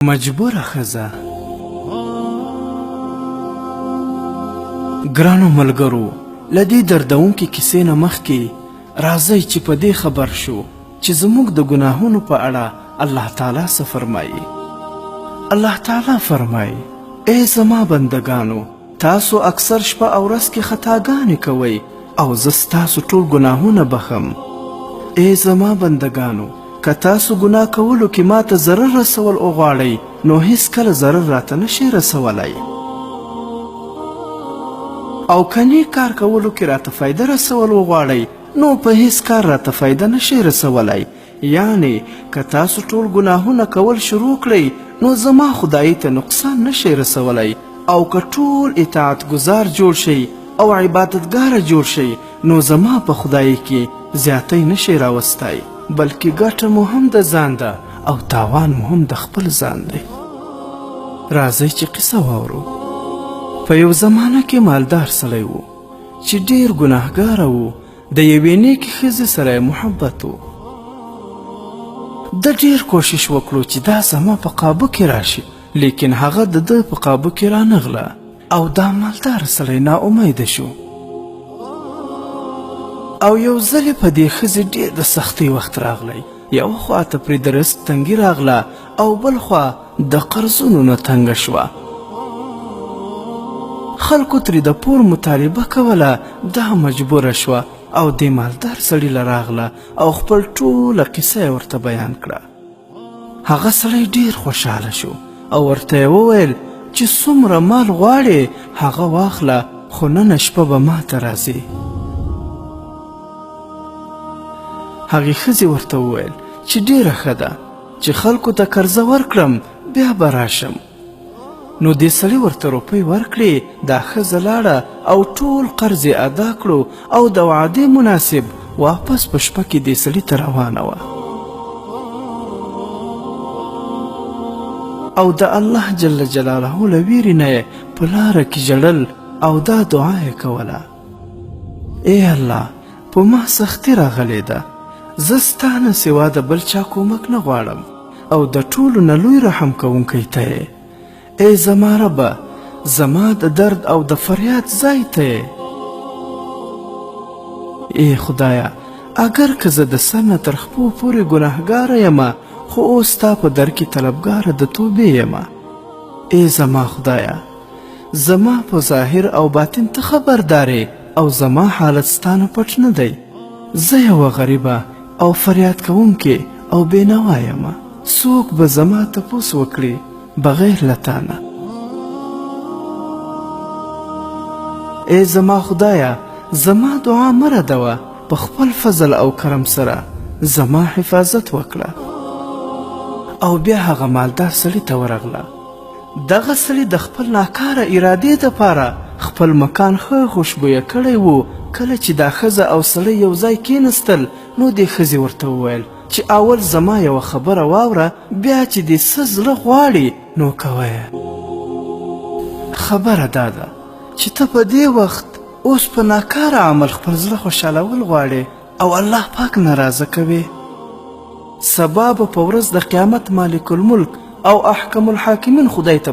مجبوره ښځه. ګرانو ملګرو، له دې دردونکې کیسې نه مخکې راځئ چې په دې خبر شو چې زموږ د ګناهونو په اړه الله تعالی څه فرمایي. الله تعالی فرمایي: ای زما بندگانو، تاسو اکثر شپه او ورځ کې خطاګانې کوئ او زه ستاسو ټول ګناهونه بخم. ای زما بندگانو، که تاسو ګناه کولو کې ماته ضرر رسول وغواړئ نو هیڅکله ضرر راته نشئ رسولی، او که نیک کار کولو کې راته فایده رسول وغواړئ نو په هیڅ کار راته فایده نشئ رسولی. یعنی که تاسو ټول ګناهونه کول شروع کړئ نو زما خدای ته نقصان نشئ رسولی، او که ټول اطاعت گزار جوړ شئ او عبادتګاره جوړ شئ نو زما په خدای کې زیاتی نشئ راوستی، بلکې ګټه مو هم د ځان ده او تاوان مو هم د خپل ځان دی. راځئ چې قصه واورو. په یو زمانه کې مالدار سړی و چې ډیر ګناهګاره و. د یوې نیکې ښځې سره محبت و. د ډیر کوشش وکړو چې دا زما په قابو کې راشي، لیکن هغه د ده په قابو کې رانغله او دا مالدار سړی ناامیده شو. او یو ځل په دې ښځې ډېر د سختۍ وخت راغلی. یو خوا ته پرې د رزق تنګي راغله او بل خوا د قرضونو نه تنګه شوه. خلکو ترې د پور مطالبه کوله، دا مجبوره شوه او دې مالدار سړي له راغله او خپل ټوله قصه یې ورته بیان کړه. هغه سړی ډېر خوشحاله شو او ورته یې وویل چې څومره مال غواړې هغه واخله، خو نن شپه به ما ته راځې. هغې ښځې ورته وویل چې ډېره ښه ده چې خلکو ته قرضه ورکړم بیا به راشم. نو دې سړي ورته روپۍ ورکړې. دا ښځه لاړه او ټول قرض یې ادا کړو او د وعدې مناسب واپس په شپه کې دې سړي ته روانه وه. او د الله جل جلاله له ویرې نه یې په لاره کې ژړل او دا دعا یې کوله: ای الله، په ما سختي راغلې ده، زه ستا نه سوا د بل چا کومک نه غواړم او د ټولو نه لوی رحم کوونکی ته یې. ای زما ربه، زما د درد او د فریاد ځای ته یې. ای خدایه، اگر که زه د سر نه تر خپو پورې ګناهګاره یمه، خو اوس ستا په در کې طلبګاره د توبې یمه. ای زما خدایه، زما په ظاهر او باطن ته خبردارې او زما حالت ستا نه پټ نه دی. زه یوه غریبه او فریاد کوونکې او بېنوا یمه. څوک به زما تپوس وکړي بغیر له تا نه. ای زما خدایه، زما دعا مه ردوه، په خپل فضل او کرم سره زما حفاظت وکړه. او بیا هغه مالدار سړي ته ورغله. دغه سړي د خپل ناکاره ارادې دپاره خپل مکان ښه خوشبویه کړی و. کله چې دا ښځه او سړی یو ځای کېنستل نو دې ښځې ورته وویل چې اول زما یوه خبره واوره، بیا چې دې څه زړه غواړي نو کوه یې. خبره دا ده چې ته په دې وخت اوس په ناکاره عمل خپل زړه خوشحالول غواړې او الله پاک ناراضه کوې. سبا به په ورځ د قیامت مالک الملک او احکم الحاکمین خدای ته